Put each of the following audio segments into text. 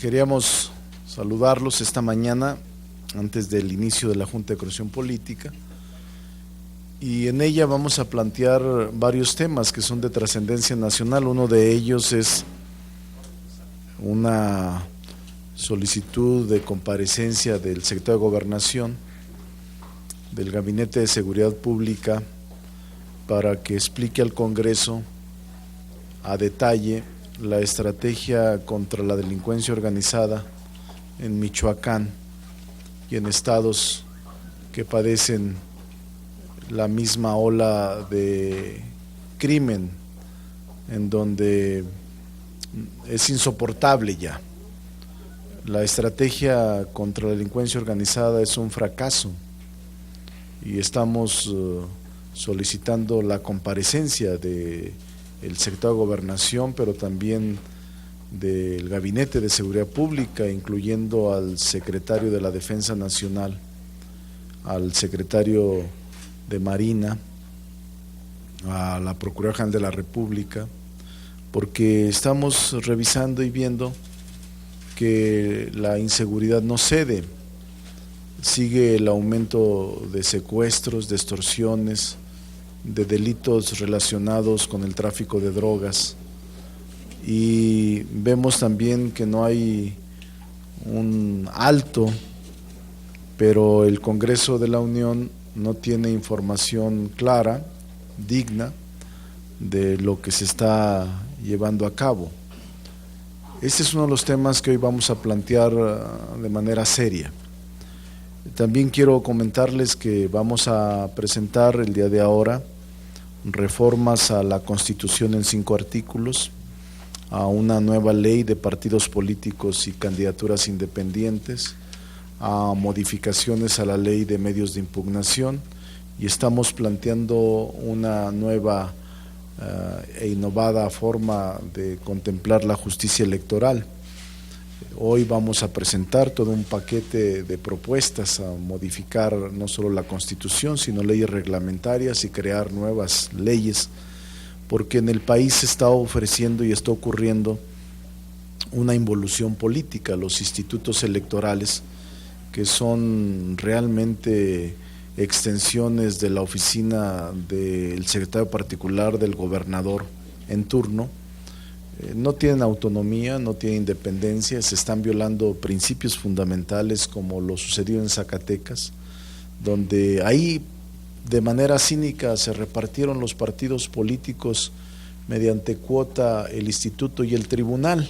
Queríamos saludarlos esta mañana antes del inicio de la Junta de Coordinación Política, y en ella vamos a plantear varios temas que son de trascendencia nacional. Uno de ellos es una solicitud de comparecencia del secretario de Gobernación del Gabinete de Seguridad Pública para que explique al Congreso a detalle la estrategia contra la delincuencia organizada en Michoacán y en estados que padecen la misma ola de crimen, en donde es insoportable ya. La estrategia contra la delincuencia organizada es un fracaso y estamos solicitando la comparecencia de el secretario de Gobernación, pero también del Gabinete de Seguridad Pública, incluyendo al secretario de la Defensa Nacional, al secretario de Marina, a la Procuraduría General de la República, porque estamos revisando y viendo que la inseguridad no cede. Sigue el aumento de secuestros, de extorsiones, de delitos relacionados con el tráfico de drogas, y vemos también que no hay un alto, pero el Congreso de la Unión no tiene información clara, digna, de lo que se está llevando a cabo. Este es uno de los temas que hoy vamos a plantear de manera seria. También quiero comentarles que vamos a presentar el día de ahora reformas a la Constitución en 5 artículos, a una nueva ley de partidos políticos y candidaturas independientes, a modificaciones a la ley de medios de impugnación, y estamos planteando una nueva e innovada forma de contemplar la justicia electoral. Hoy vamos a presentar todo un paquete de propuestas a modificar no solo la Constitución, sino leyes reglamentarias y crear nuevas leyes, porque en el país se está ofreciendo y está ocurriendo una involución política. Los institutos electorales, que son realmente extensiones de la oficina del secretario particular del gobernador en turno, no tienen autonomía, no tienen independencia, se están violando principios fundamentales, como lo sucedió en Zacatecas, donde ahí de manera cínica se repartieron los partidos políticos mediante cuota, el instituto y el tribunal.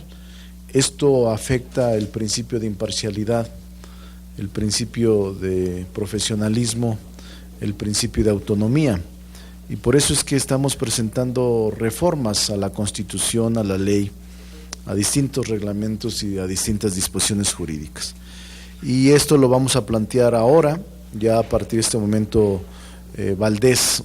Esto afecta el principio de imparcialidad, el principio de profesionalismo, el principio de autonomía. Y por eso es que estamos presentando reformas a la Constitución, a la ley, a distintos reglamentos y a distintas disposiciones jurídicas. Y esto lo vamos a plantear ahora. Ya a partir de este momento, Valdés,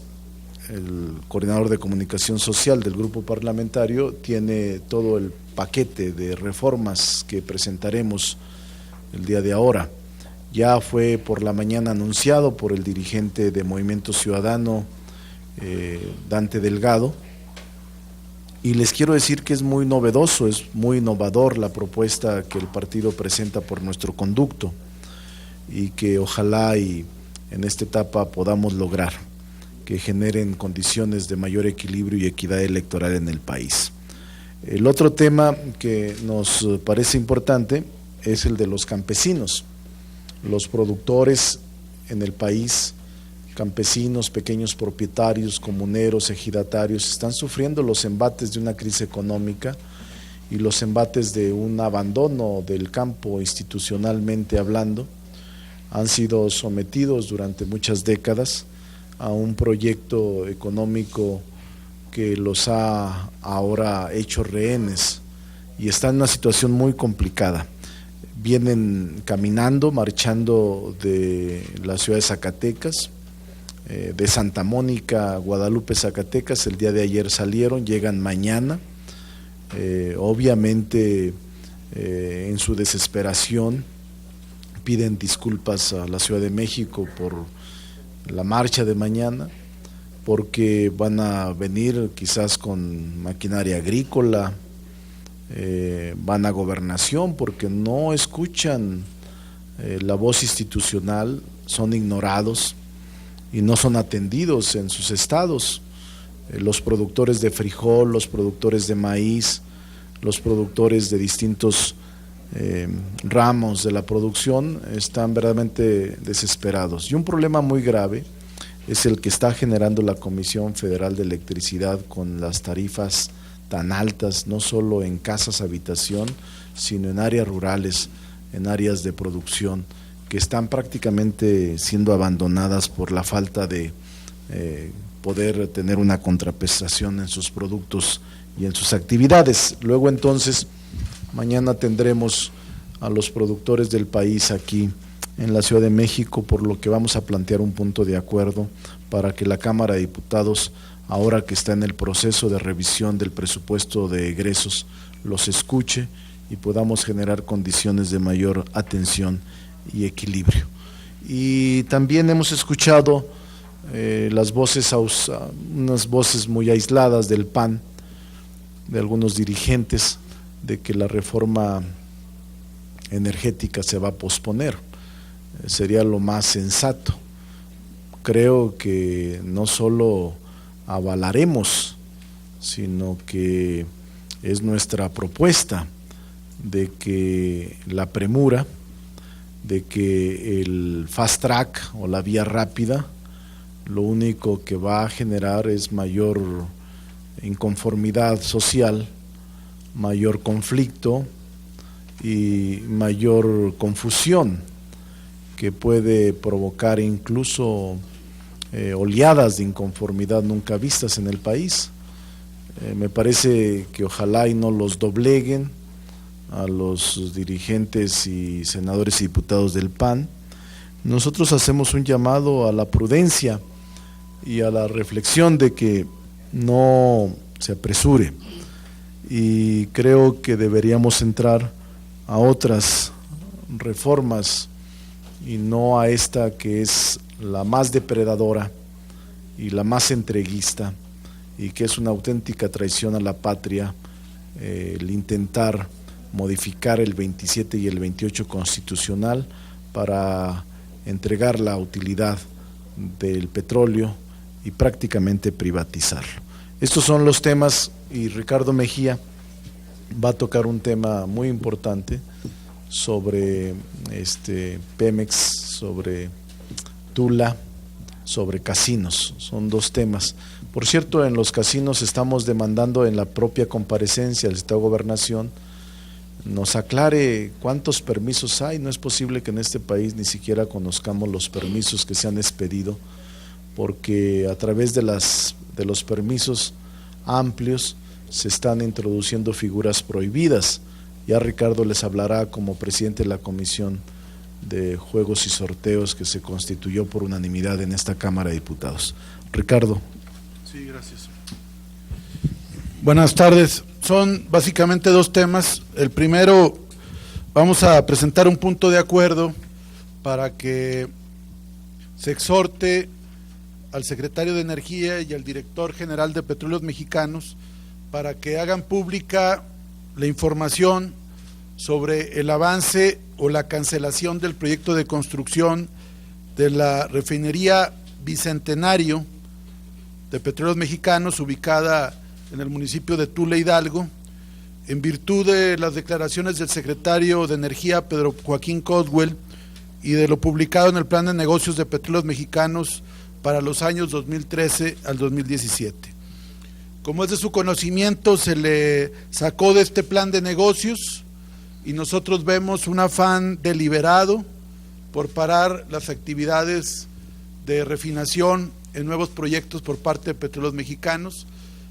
el coordinador de comunicación social del grupo parlamentario, tiene todo el paquete de reformas que presentaremos el día de ahora. Ya fue por la mañana anunciado por el dirigente de Movimiento Ciudadano, Dante Delgado, y les quiero decir que es muy novedoso, es muy innovador la propuesta que el partido presenta por nuestro conducto, y que ojalá y en esta etapa podamos lograr que generen condiciones de mayor equilibrio y equidad electoral en el país. El otro tema que nos parece importante es el de los campesinos. Los productores en el país, campesinos, pequeños propietarios, comuneros, ejidatarios, están sufriendo los embates de una crisis económica y los embates de un abandono del campo institucionalmente hablando. Han sido sometidos durante muchas décadas a un proyecto económico que los ha ahora hecho rehenes y están en una situación muy complicada. Vienen caminando, marchando de la ciudad de Zacatecas, de Santa Mónica, Guadalupe, Zacatecas. El día de ayer salieron, llegan mañana. Obviamente, en su desesperación, piden disculpas a la Ciudad de México por la marcha de mañana, porque van a venir quizás con maquinaria agrícola, van a Gobernación porque no escuchan la voz institucional, son ignorados y no son atendidos en sus estados. Los productores de frijol, los productores de maíz, los productores de distintos ramos de la producción están verdaderamente desesperados. Y un problema muy grave es el que está generando la Comisión Federal de Electricidad con las tarifas tan altas, no solo en casas habitación, sino en áreas rurales, en áreas de producción, que están prácticamente siendo abandonadas por la falta de poder tener una contraprestación en sus productos y en sus actividades. Luego entonces, mañana tendremos a los productores del país aquí en la Ciudad de México, por lo que vamos a plantear un punto de acuerdo para que la Cámara de Diputados, ahora que está en el proceso de revisión del presupuesto de egresos, los escuche y podamos generar condiciones de mayor atención y equilibrio. Y también hemos escuchado las voces, unas voces muy aisladas del PAN, de algunos dirigentes, de que la reforma energética se va a posponer. Sería lo más sensato. Creo que no solo avalaremos, sino que es nuestra propuesta de que la premura, de que el fast track o la vía rápida, lo único que va a generar es mayor inconformidad social, mayor conflicto y mayor confusión, que puede provocar incluso oleadas de inconformidad nunca vistas en el país. Me parece que ojalá y no los dobleguen a los dirigentes y senadores y diputados del PAN. Nosotros hacemos un llamado a la prudencia y a la reflexión de que no se apresure, y creo que deberíamos entrar a otras reformas y no a esta que es la más depredadora y la más entreguista, y que es una auténtica traición a la patria, el intentar modificar el 27 y el 28 constitucional para entregar la utilidad del petróleo y prácticamente privatizarlo. Estos son los temas, y Ricardo Mejía va a tocar un tema muy importante sobre Pemex, sobre Tula, sobre casinos. Son dos temas. Por cierto, en los casinos estamos demandando en la propia comparecencia del Estado de Gobernación nos aclare cuántos permisos hay. No es posible que en este país ni siquiera conozcamos los permisos que se han expedido, porque a través de los permisos amplios se están introduciendo figuras prohibidas. Ya Ricardo les hablará como presidente de la Comisión de Juegos y Sorteos, que se constituyó por unanimidad en esta Cámara de Diputados. Ricardo. Sí, gracias. Buenas tardes. Son básicamente dos temas. El primero, vamos a presentar un punto de acuerdo para que se exhorte al secretario de Energía y al director general de Petróleos Mexicanos para que hagan pública la información sobre el avance o la cancelación del proyecto de construcción de la refinería Bicentenario de Petróleos Mexicanos, ubicada en el municipio de Tula, Hidalgo, en virtud de las declaraciones del secretario de Energía, Pedro Joaquín Coswell, y de lo publicado en el Plan de Negocios de Petróleos Mexicanos para los años 2013 al 2017. Como es de su conocimiento, se le sacó de este plan de negocios y nosotros vemos un afán deliberado por parar las actividades de refinación en nuevos proyectos por parte de Petróleos Mexicanos.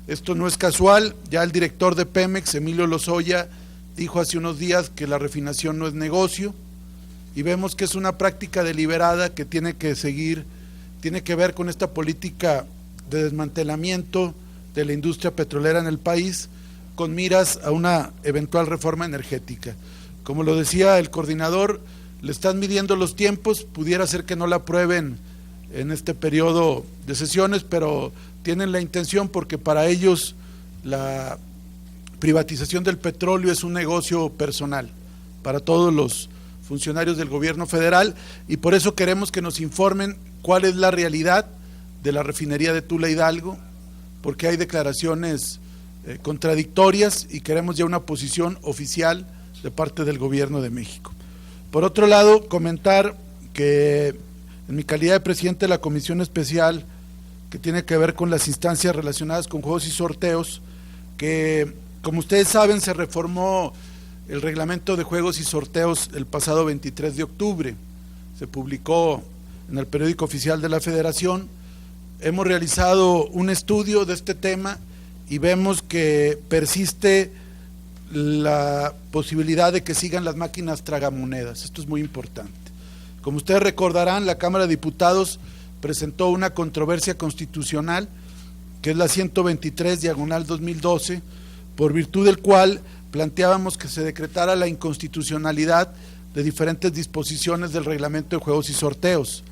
Esto no es casual. Ya el director de Pemex, Emilio Lozoya, dijo hace unos días que la refinación no es negocio, y vemos que es una práctica deliberada que tiene que ver con esta política de desmantelamiento de la industria petrolera en el país, con miras a una eventual reforma energética. Como lo decía el coordinador, le están midiendo los tiempos, pudiera ser que no la aprueben en este periodo de sesiones, pero tienen la intención, porque para ellos la privatización del petróleo es un negocio personal para todos los funcionarios del gobierno federal, y por eso queremos que nos informen cuál es la realidad de la refinería de Tula Hidalgo, porque hay declaraciones contradictorias y queremos ya una posición oficial de parte del gobierno de México. Por otro lado, comentar que en mi calidad de presidente de la Comisión Especial que tiene que ver con las instancias relacionadas con juegos y sorteos, que como ustedes saben se reformó el reglamento de juegos y sorteos el pasado 23 de octubre, se publicó en el periódico oficial de la Federación. Hemos realizado un estudio de este tema y vemos que persiste la posibilidad de que sigan las máquinas tragamonedas. Esto es muy importante. Como ustedes recordarán, la Cámara de Diputados presentó una controversia constitucional, que es la 123/2012, por virtud del cual planteábamos que se decretara la inconstitucionalidad de diferentes disposiciones del reglamento de juegos y sorteos.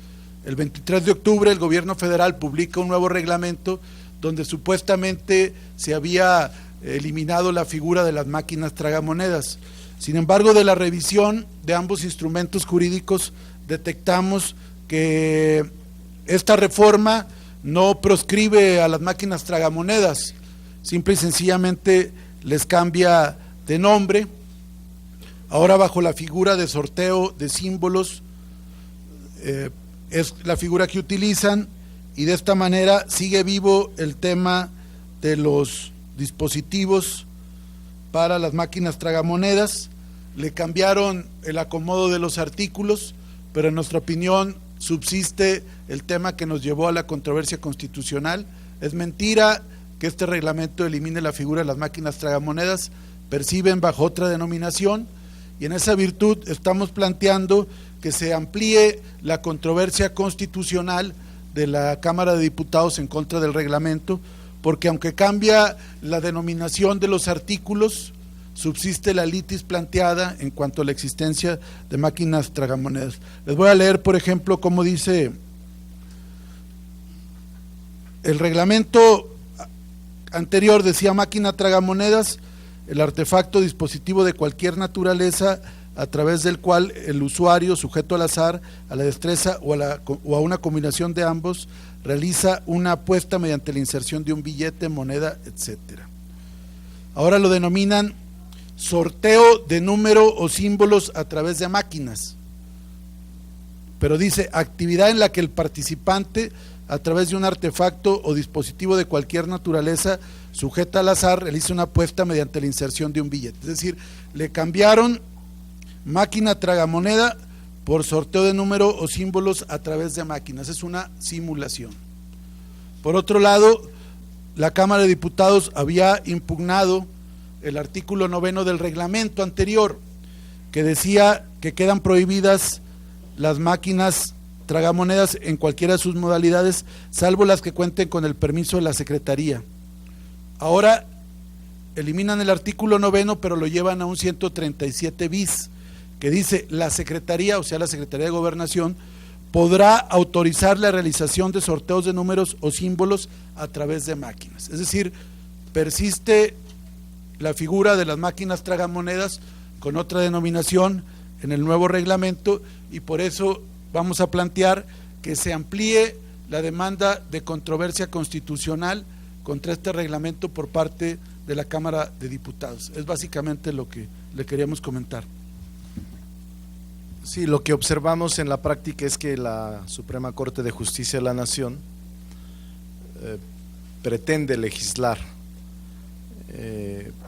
El 23 de octubre el gobierno federal publica un nuevo reglamento donde supuestamente se había eliminado la figura de las máquinas tragamonedas. Sin embargo, de la revisión de ambos instrumentos jurídicos detectamos que esta reforma no proscribe a las máquinas tragamonedas, simple y sencillamente les cambia de nombre. Ahora bajo la figura de sorteo de símbolos es la figura que utilizan, y de esta manera sigue vivo el tema de los dispositivos para las máquinas tragamonedas. Le cambiaron el acomodo de los artículos, pero en nuestra opinión subsiste el tema que nos llevó a la controversia constitucional. Es mentira que este reglamento elimine la figura de las máquinas tragamonedas, perciben bajo otra denominación, y en esa virtud estamos planteando que se amplíe la controversia constitucional de la Cámara de Diputados en contra del reglamento, porque aunque cambia la denominación de los artículos, subsiste la litis planteada en cuanto a la existencia de máquinas tragamonedas. Les voy a leer, por ejemplo, cómo dice el reglamento anterior. Decía: máquina tragamonedas, el artefacto dispositivo de cualquier naturaleza a través del cual el usuario, sujeto al azar, a la destreza o a una combinación de ambos, realiza una apuesta mediante la inserción de un billete, moneda, etcétera. Ahora lo denominan sorteo de número o símbolos a través de máquinas, pero dice: actividad en la que el participante, a través de un artefacto o dispositivo de cualquier naturaleza sujeta al azar, realiza una apuesta mediante la inserción de un billete. Es decir, le cambiaron máquina tragamoneda por sorteo de número o símbolos a través de máquinas. Es una simulación. Por otro lado, la Cámara de Diputados había impugnado el artículo 9 del reglamento anterior, que decía que quedan prohibidas las máquinas tragamonedas en cualquiera de sus modalidades, salvo las que cuenten con el permiso de la Secretaría. Ahora eliminan el artículo 9, pero lo llevan a un 137 bis, que dice: la Secretaría, o sea la Secretaría de Gobernación, podrá autorizar la realización de sorteos de números o símbolos a través de máquinas. Es decir, persiste la figura de las máquinas tragamonedas con otra denominación en el nuevo reglamento, y por eso vamos a plantear que se amplíe la demanda de controversia constitucional contra este reglamento por parte de la Cámara de Diputados. Es básicamente lo que le queríamos comentar. Sí, lo que observamos en la práctica es que la Suprema Corte de Justicia de la Nación pretende legislar,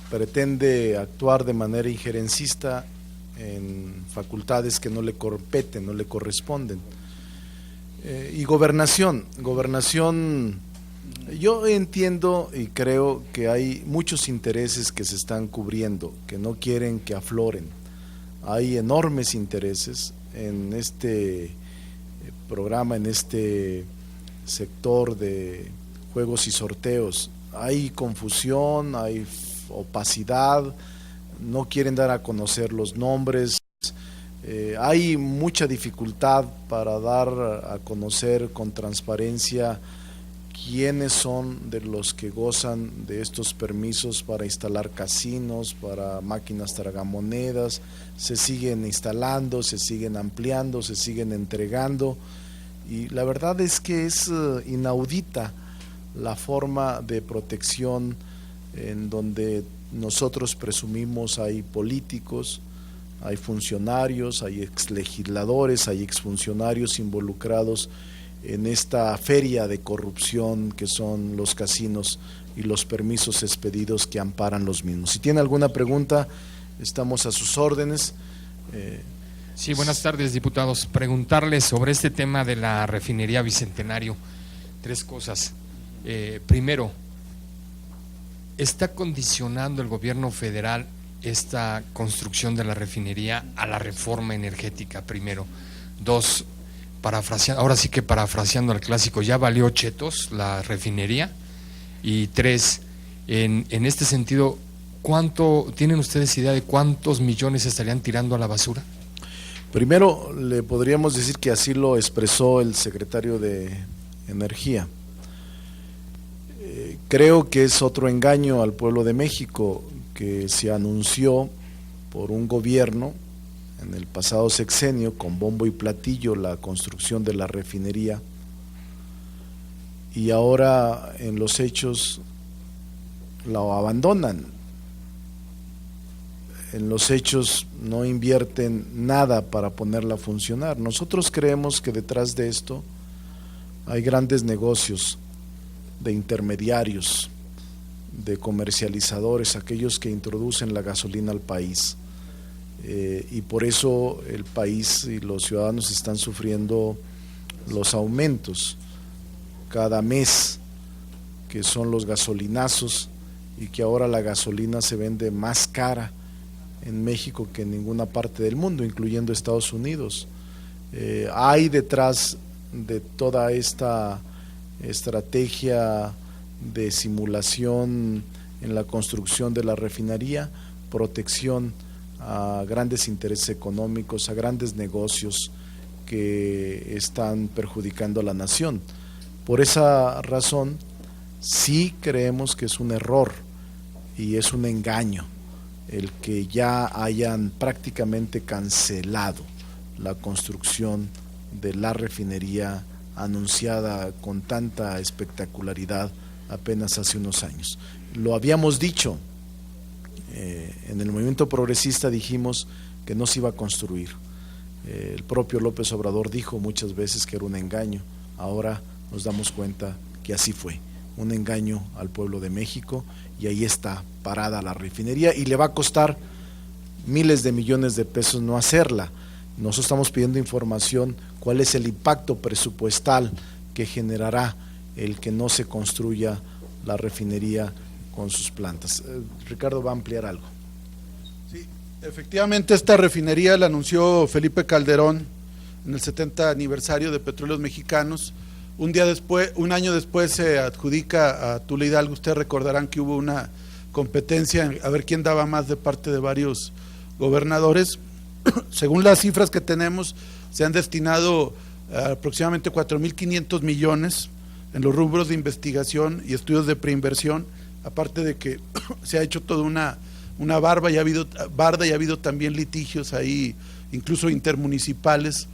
pretende actuar de manera injerencista en facultades que no le competen, no le corresponden. Y gobernación, yo entiendo y creo que hay muchos intereses que se están cubriendo, que no quieren que afloren. Hay enormes intereses en este programa, en este sector de juegos y sorteos. Hay confusión, hay opacidad, no quieren dar a conocer los nombres, hay mucha dificultad para dar a conocer con transparencia quiénes son de los que gozan de estos permisos para instalar casinos, para máquinas tragamonedas. Se siguen instalando, se siguen ampliando, se siguen entregando, y la verdad es que es inaudita la forma de protección en donde nosotros presumimos hay políticos, hay funcionarios, hay exlegisladores, hay exfuncionarios involucrados en esta feria de corrupción que son los casinos y los permisos expedidos que amparan los mismos. Si tiene alguna pregunta, estamos a sus órdenes. Sí, buenas tardes, diputados. Preguntarles sobre este tema de la refinería Bicentenario. 3 cosas. Primero, ¿está condicionando el gobierno federal esta construcción de la refinería a la reforma energética? Primero. 2, ahora sí que parafraseando al clásico, ¿ya valió chetos la refinería? Y 3, en este sentido, ¿tienen ustedes idea de cuántos millones estarían tirando a la basura? Primero, le podríamos decir que así lo expresó el secretario de Energía. Creo que es otro engaño al pueblo de México que se anunció por un gobierno en el pasado sexenio con bombo y platillo la construcción de la refinería, y ahora en los hechos la abandonan. En los hechos no invierten nada para ponerla a funcionar. Nosotros creemos que detrás de esto hay grandes negocios de intermediarios, de comercializadores, aquellos que introducen la gasolina al país, y por eso el país y los ciudadanos están sufriendo los aumentos cada mes, que son los gasolinazos, y que ahora la gasolina se vende más cara en México que en ninguna parte del mundo, incluyendo Estados Unidos. Hay detrás de toda esta estrategia de simulación en la construcción de la refinería, protección a grandes intereses económicos, a grandes negocios que están perjudicando a la nación. Por esa razón, sí creemos que es un error y es un engaño el que ya hayan prácticamente cancelado la construcción de la refinería anunciada con tanta espectacularidad apenas hace unos años. Lo habíamos dicho, en el movimiento progresista dijimos que no se iba a construir. El propio López Obrador dijo muchas veces que era un engaño. Ahora nos damos cuenta que así fue, un engaño al pueblo de México, y ahí está parada la refinería y le va a costar miles de millones de pesos no hacerla. Nosotros estamos pidiendo información, cuál es el impacto presupuestal que generará el que no se construya la refinería con sus plantas. Ricardo va a ampliar algo. Sí, efectivamente esta refinería la anunció Felipe Calderón en el 70 aniversario de Petróleos Mexicanos. Un año después se adjudica a Tula Hidalgo. Ustedes recordarán que hubo una competencia a ver quién daba más de parte de varios gobernadores. Según las cifras que tenemos, se han destinado aproximadamente 4.500 millones en los rubros de investigación y estudios de preinversión, aparte de que se ha hecho toda una barda y ha habido también litigios ahí, incluso intermunicipales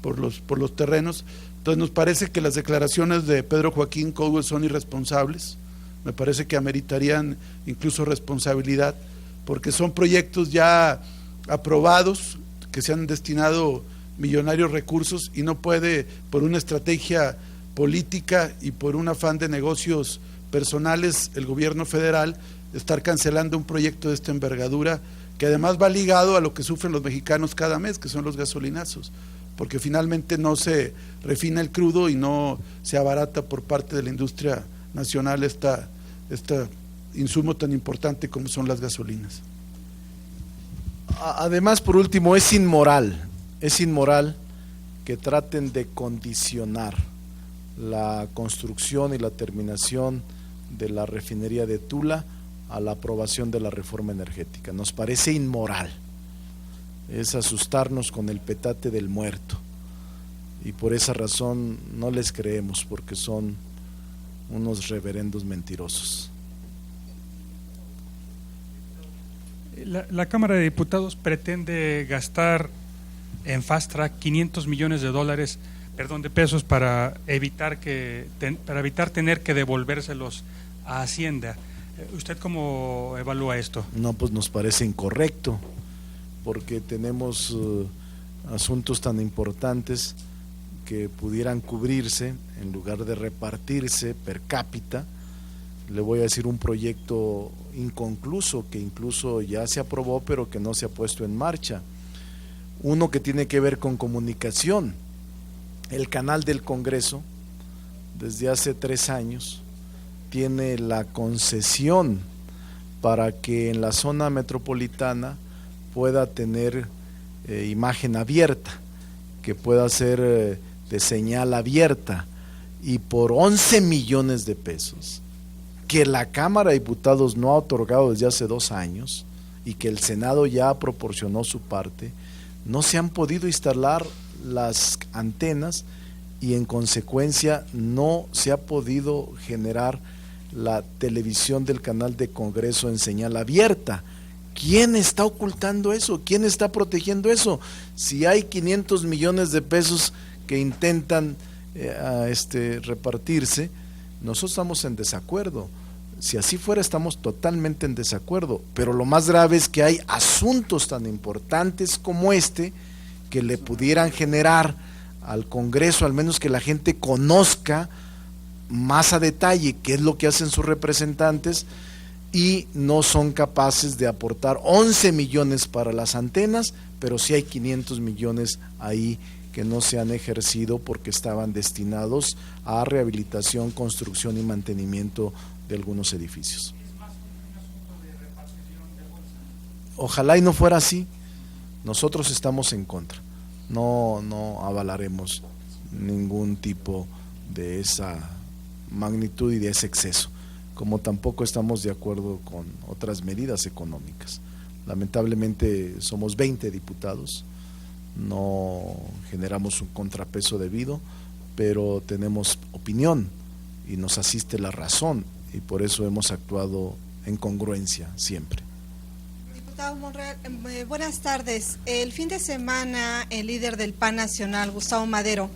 por los terrenos. Entonces nos parece que las declaraciones de Pedro Joaquín Caldwell son irresponsables. Me parece que ameritarían incluso responsabilidad, porque son proyectos ya aprobados, que se han destinado millonarios recursos, y no puede, por una estrategia política y por un afán de negocios personales, el gobierno federal estar cancelando un proyecto de esta envergadura, que además va ligado a lo que sufren los mexicanos cada mes, que son los gasolinazos, porque finalmente no se refina el crudo y no se abarata por parte de la industria nacional este insumo tan importante como son las gasolinas. Además, por último, es inmoral que traten de condicionar la construcción y la terminación de la refinería de Tula a la aprobación de la reforma energética. Nos parece inmoral, es asustarnos con el petate del muerto, y por esa razón no les creemos, porque son unos reverendos mentirosos. La Cámara de Diputados pretende gastar en Fast Track 500 millones de pesos para evitar tener que devolvérselos a Hacienda. ¿Usted cómo evalúa esto? No, pues nos parece incorrecto, porque tenemos asuntos tan importantes que pudieran cubrirse en lugar de repartirse per cápita. Le voy a decir un proyecto inconcluso que incluso ya se aprobó pero que no se ha puesto en marcha. Uno que tiene que ver con comunicación. El canal del Congreso desde hace 3 años tiene la concesión para que en la zona metropolitana pueda tener imagen abierta, que pueda ser de señal abierta, y por 11 millones de pesos que la Cámara de Diputados no ha otorgado desde hace 2 años y que el Senado ya proporcionó su parte, no se han podido instalar las antenas y en consecuencia no se ha podido generar la televisión del canal de Congreso en señal abierta. ¿Quién está ocultando eso? ¿Quién está protegiendo eso? Si hay 500 millones de pesos que intentan repartirse, nosotros estamos en desacuerdo. Si así fuera, estamos totalmente en desacuerdo, pero lo más grave es que hay asuntos tan importantes como este que le pudieran generar al Congreso, al menos que la gente conozca más a detalle qué es lo que hacen sus representantes, y no son capaces de aportar 11 millones para las antenas, pero sí hay 500 millones ahí que no se han ejercido porque estaban destinados a rehabilitación, construcción y mantenimiento de algunos edificios. Ojalá y no fuera así. Nosotros estamos en contra. No avalaremos ningún tipo de esa magnitud y de ese exceso, como tampoco estamos de acuerdo con otras medidas económicas. Lamentablemente somos 20 diputados, no generamos un contrapeso debido, pero tenemos opinión y nos asiste la razón, y por eso hemos actuado en congruencia siempre. Diputado Monreal, buenas tardes. El fin de semana el líder del PAN Nacional, Gustavo Madero,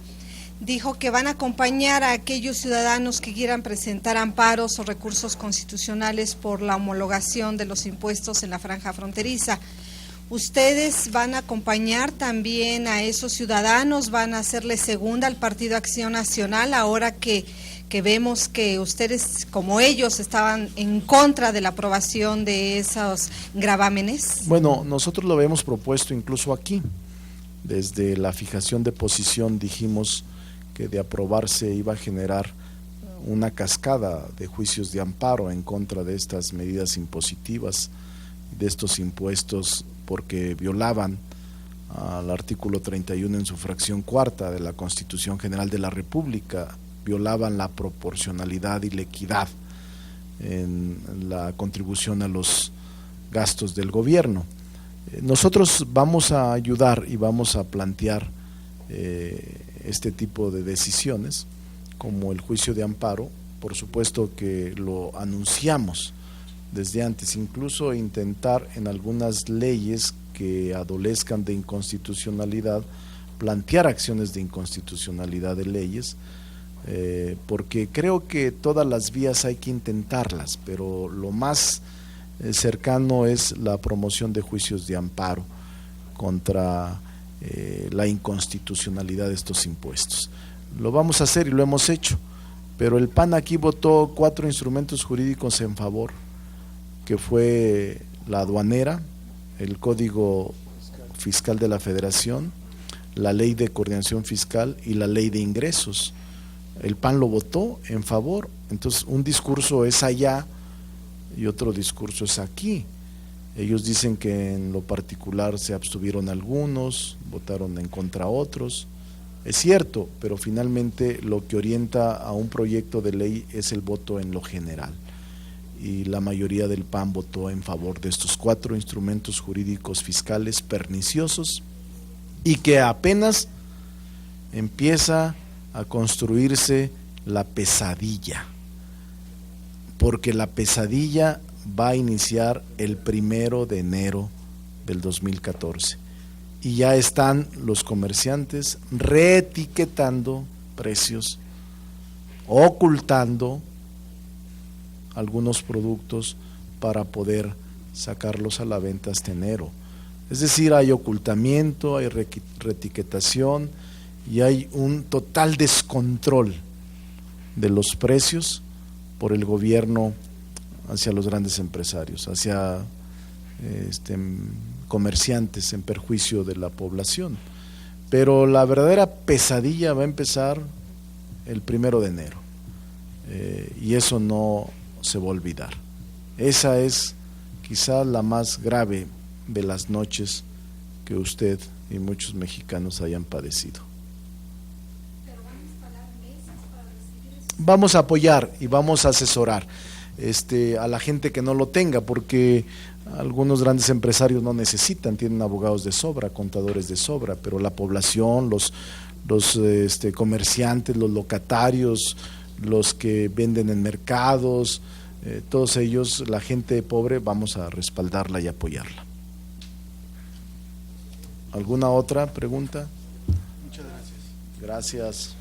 dijo que van a acompañar a aquellos ciudadanos que quieran presentar amparos o recursos constitucionales por la homologación de los impuestos en la franja fronteriza. ¿Ustedes van a acompañar también a esos ciudadanos? ¿Van a hacerle segunda al Partido Acción Nacional ahora que vemos que ustedes, como ellos, estaban en contra de la aprobación de esos gravámenes? Bueno, nosotros lo habíamos propuesto incluso aquí. Desde la fijación de posición dijimos que de aprobarse iba a generar una cascada de juicios de amparo en contra de estas medidas impositivas, de estos impuestos, porque violaban al artículo 31 en su fracción cuarta de la Constitución General de la República, violaban la proporcionalidad y la equidad en la contribución a los gastos del gobierno. Nosotros vamos a ayudar y vamos a plantear este tipo de decisiones, como el juicio de amparo. Por supuesto que lo anunciamos desde antes, incluso intentar en algunas leyes que adolezcan de inconstitucionalidad, plantear acciones de inconstitucionalidad de leyes, porque creo que todas las vías hay que intentarlas, pero lo más cercano es la promoción de juicios de amparo contra la inconstitucionalidad de estos impuestos. Lo vamos a hacer y lo hemos hecho, pero el PAN aquí votó 4 instrumentos jurídicos en favor, que fue la aduanera, el Código Fiscal de la Federación, la Ley de Coordinación Fiscal y la Ley de Ingresos. El PAN lo votó en favor. Entonces, un discurso es allá y otro discurso es aquí. Ellos dicen que en lo particular se abstuvieron algunos, votaron en contra otros. Es cierto, pero finalmente lo que orienta a un proyecto de ley es el voto en lo general. Y la mayoría del PAN votó en favor de estos 4 instrumentos jurídicos fiscales perniciosos y que apenas empieza a construirse la pesadilla. porque la pesadilla va a iniciar el 1 de enero del 2014 y ya están los comerciantes reetiquetando precios, ocultando algunos productos para poder sacarlos a la venta hasta enero. Es decir, hay ocultamiento, hay reetiquetación y hay un total descontrol de los precios por el gobierno hacia los grandes empresarios, hacia comerciantes en perjuicio de la población. Pero la verdadera pesadilla va a empezar el 1 de enero y eso no se va a olvidar. Esa es quizá la más grave de las noches que usted y muchos mexicanos hayan padecido. Vamos a apoyar y vamos a asesorar a la gente que no lo tenga, porque algunos grandes empresarios no necesitan, tienen abogados de sobra, contadores de sobra, pero la población, los comerciantes, los locatarios, los que venden en mercados, todos ellos, la gente pobre, vamos a respaldarla y apoyarla. ¿Alguna otra pregunta? Muchas gracias. Gracias.